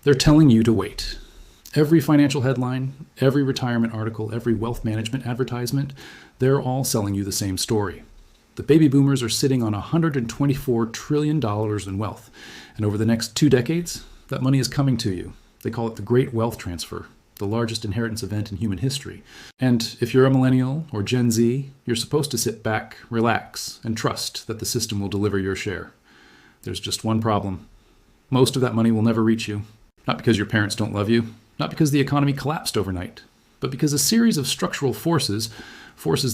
They're telling you to wait. Every financial headline, every retirement article, every wealth management advertisement, they're all selling you the same story. The baby boomers are sitting on $124 trillion in wealth. And over the next 2 decades, that money is coming to you. They call it the Great Wealth Transfer, the largest inheritance event in human history. And if you're a millennial or Gen Z, you're supposed to sit back, relax, and trust that the system will deliver your share. There's just one problem. Most of that money will never reach you. Not because your parents don't love you, not because the economy collapsed overnight, but because a series of structural forces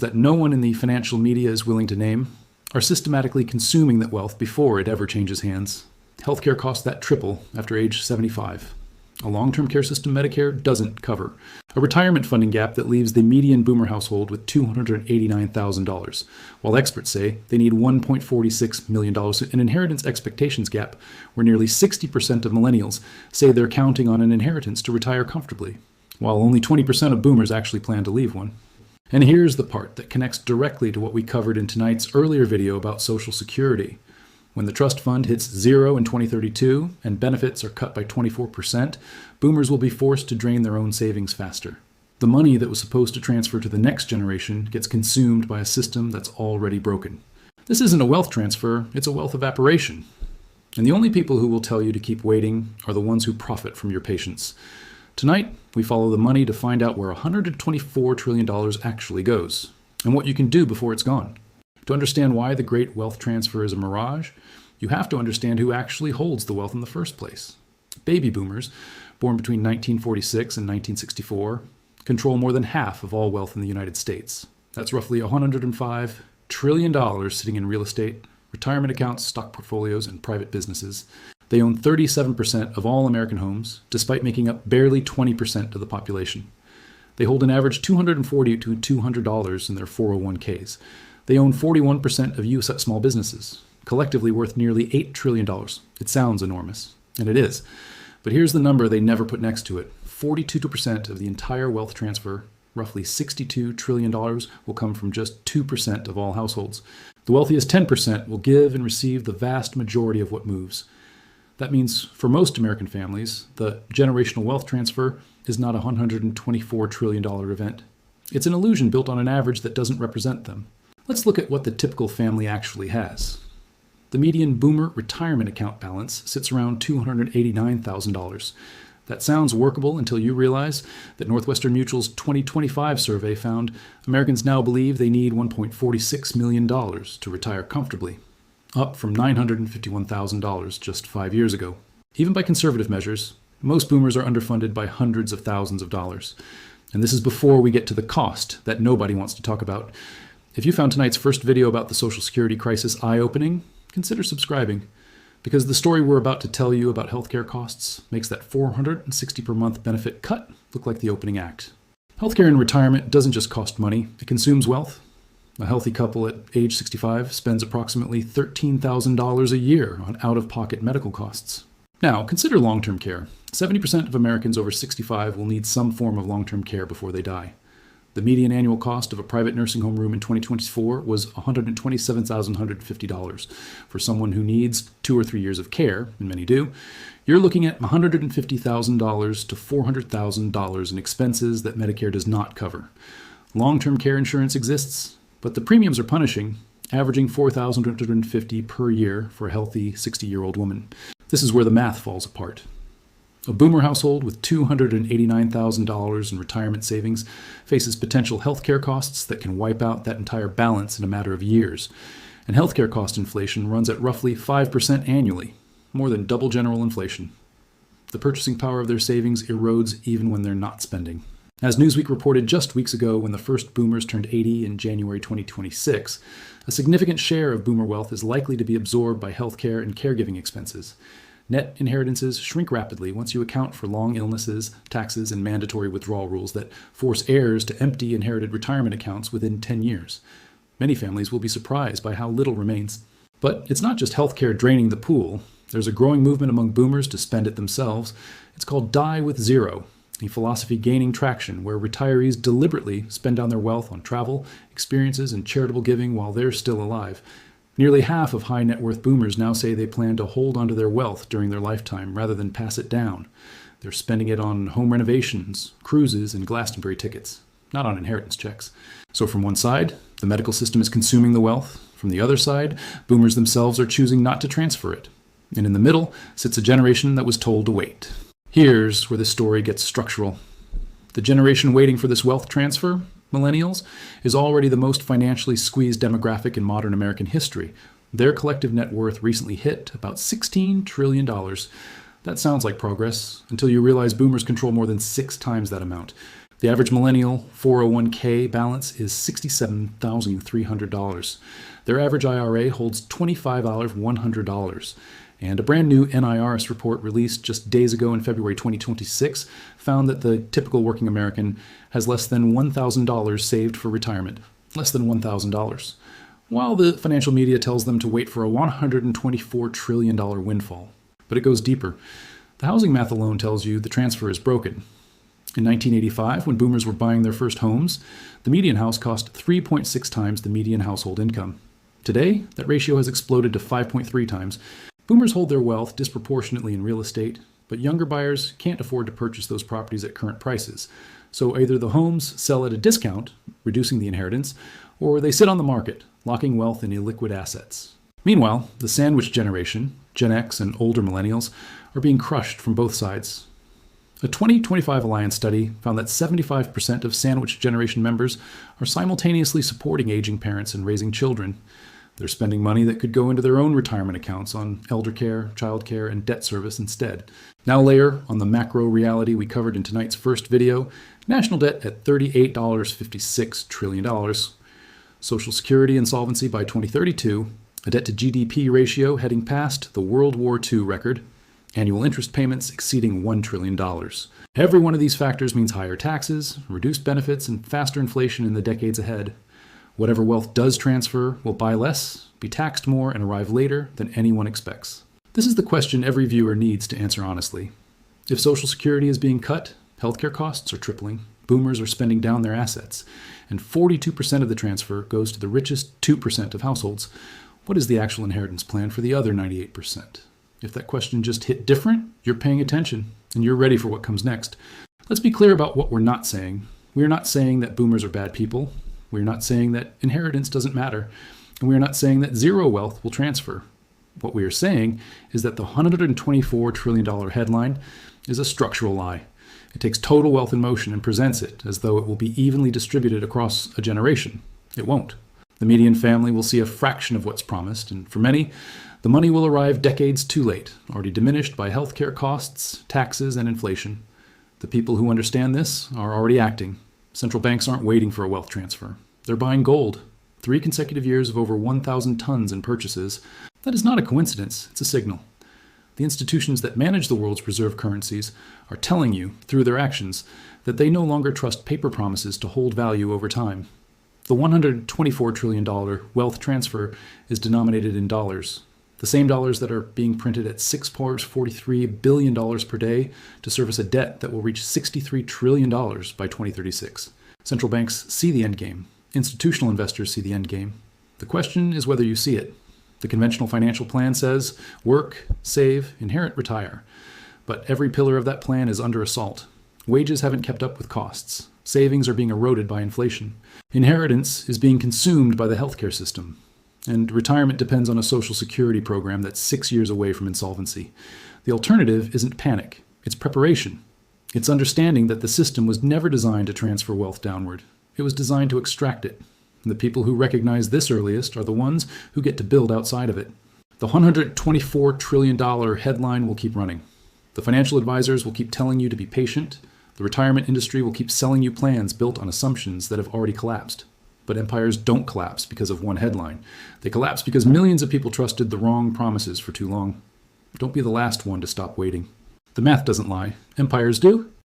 that no one in the financial media is willing to name, are systematically consuming that wealth before it ever changes hands. Healthcare costs that triple after age 75. A long-term care system Medicare doesn't cover. A retirement funding gap that leaves the median boomer household with $289,000, while experts say they need $1.46 million. An inheritance expectations gap where nearly 60% of millennials say they're counting on an inheritance to retire comfortably, while only 20% of boomers actually plan to leave one. And here's the part that connects directly to what we covered in tonight's earlier video about Social Security. When the trust fund hits zero in 2032 and benefits are cut by 24%, boomers will be forced to drain their own savings faster. The money that was supposed to transfer to the next generation gets consumed by a system that's already broken. This isn't a wealth transfer, it's a wealth evaporation. And the only people who will tell you to keep waiting are the ones who profit from your patience. Tonight, we follow the money to find out where $124 trillion actually goes, and what you can do before it's gone. To understand why the great wealth transfer is a mirage, you have to understand who actually holds the wealth in the first place. Baby boomers, born between 1946 and 1964, control more than half of all wealth in the United States. That's roughly $105 trillion sitting in real estate, retirement accounts, stock portfolios, and private businesses. They own 37% of all American homes, despite making up barely 20% of the population. They hold an average $240 to $200 in their 401ks. They own 41% of U.S. small businesses, collectively worth nearly $8 trillion. It sounds enormous, and it is. But here's the number they never put next to it. 42% of the entire wealth transfer, roughly $62 trillion, will come from just 2% of all households. The wealthiest 10% will give and receive the vast majority of what moves. That means for most American families, the generational wealth transfer is not a $124 trillion event. It's an illusion built on an average that doesn't represent them. Let's look at what the typical family actually has. The median boomer retirement account balance sits around $289,000. That sounds workable until you realize that Northwestern Mutual's 2025 survey found Americans now believe they need $1.46 million to retire comfortably, up from $951,000 just 5 years ago. Even by conservative measures, most boomers are underfunded by hundreds of thousands of dollars. And this is before we get to the cost that nobody wants to talk about. If you found tonight's first video about the Social Security crisis eye-opening, consider subscribing, because the story we're about to tell you about healthcare costs makes that $460 per month benefit cut look like the opening act. Healthcare in retirement doesn't just cost money, it consumes wealth. A healthy couple at age 65 spends approximately $13,000 a year on out-of-pocket medical costs. Now, consider long-term care. 70% of Americans over 65 will need some form of long-term care before they die. The median annual cost of a private nursing home room in 2024 was $127,150. For someone who needs 2 or 3 years of care, and many do, you're looking at $150,000 to $400,000 in expenses that Medicare does not cover. Long-term care insurance exists, but the premiums are punishing, averaging $4,250 per year for a healthy 60-year-old woman. This is where the math falls apart. A boomer household with $289,000 in retirement savings faces potential healthcare costs that can wipe out that entire balance in a matter of years. And healthcare cost inflation runs at roughly 5% annually, more than double general inflation. The purchasing power of their savings erodes even when they're not spending. As Newsweek reported just weeks ago, when the first boomers turned 80 in January 2026, a significant share of boomer wealth is likely to be absorbed by healthcare and caregiving expenses. Net inheritances shrink rapidly once you account for long illnesses, taxes, and mandatory withdrawal rules that force heirs to empty inherited retirement accounts within 10 years. Many families will be surprised by how little remains. But it's not just healthcare draining the pool. There's a growing movement among boomers to spend it themselves. It's called Die with Zero, a philosophy gaining traction where retirees deliberately spend down their wealth on travel, experiences, and charitable giving while they're still alive. Nearly half of high net worth boomers now say they plan to hold onto their wealth during their lifetime rather than pass it down. They're spending it on home renovations, cruises, and Glastonbury tickets, not on inheritance checks. So from one side, the medical system is consuming the wealth. From the other side, boomers themselves are choosing not to transfer it. And in the middle sits a generation that was told to wait. Here's where the story gets structural. The generation waiting for this wealth transfer, Millennials, is already the most financially squeezed demographic in modern American history. Their collective net worth recently hit about $16 trillion. That sounds like progress, until you realize boomers control more than 6 times that amount. The average millennial 401k balance is $67,300. Their average IRA holds $25 out of $100. And a brand new NIRS report released just days ago in February 2026 found that the typical working American has less than $1,000 saved for retirement. Less than $1,000. While the financial media tells them to wait for a $124 trillion windfall. But it goes deeper. The housing math alone tells you the transfer is broken. In 1985, when boomers were buying their first homes, the median house cost 3.6 times the median household income. Today, that ratio has exploded to 5.3 times. Boomers hold their wealth disproportionately in real estate, but younger buyers can't afford to purchase those properties at current prices. So either the homes sell at a discount, reducing the inheritance, or they sit on the market, locking wealth in illiquid assets. Meanwhile, the sandwich generation, Gen X and older millennials, are being crushed from both sides. A 2025 Alliance study found that 75% of sandwich generation members are simultaneously supporting aging parents and raising children. They're spending money that could go into their own retirement accounts on elder care, child care, and debt service instead. Now layer on the macro reality we covered in tonight's first video, national debt at $38.56 trillion, Social Security insolvency by 2032, a debt to GDP ratio heading past the World War II record, annual interest payments exceeding $1 trillion. Every one of these factors means higher taxes, reduced benefits, and faster inflation in the decades ahead. Whatever wealth does transfer will buy less, be taxed more, and arrive later than anyone expects. This is the question every viewer needs to answer honestly. If Social Security is being cut, healthcare costs are tripling, boomers are spending down their assets, and 42% of the transfer goes to the richest 2% of households, what is the actual inheritance plan for the other 98%? If that question just hit different, you're paying attention, and you're ready for what comes next. Let's be clear about what we're not saying. We're not saying that boomers are bad people. We're not saying that inheritance doesn't matter, and we're not saying that zero wealth will transfer. What we are saying is that the $124 trillion headline is a structural lie. It takes total wealth in motion and presents it as though it will be evenly distributed across a generation. It won't. The median family will see a fraction of what's promised, and for many, the money will arrive decades too late, already diminished by healthcare costs, taxes, and inflation. The people who understand this are already acting. Central banks aren't waiting for a wealth transfer. They're buying gold. 3 consecutive years of over 1,000 tons in purchases. That is not a coincidence, it's a signal. The institutions that manage the world's reserve currencies are telling you, through their actions, that they no longer trust paper promises to hold value over time. The $124 trillion wealth transfer is denominated in dollars. The same dollars that are being printed at $6.43 billion per day to service a debt that will reach $63 trillion by 2036. Central banks see the end game. Institutional investors see the end game. The question is whether you see it. The conventional financial plan says work, save, inherit, retire. But every pillar of that plan is under assault. Wages haven't kept up with costs. Savings are being eroded by inflation. Inheritance is being consumed by the healthcare system. And retirement depends on a Social Security program that's 6 years away from insolvency. The alternative isn't panic, it's preparation. It's understanding that the system was never designed to transfer wealth downward. It was designed to extract it. And the people who recognize this earliest are the ones who get to build outside of it. The $124 trillion headline will keep running. The financial advisors will keep telling you to be patient. The retirement industry will keep selling you plans built on assumptions that have already collapsed. But empires don't collapse because of one headline. They collapse because millions of people trusted the wrong promises for too long. Don't be the last one to stop waiting. The math doesn't lie. Empires do,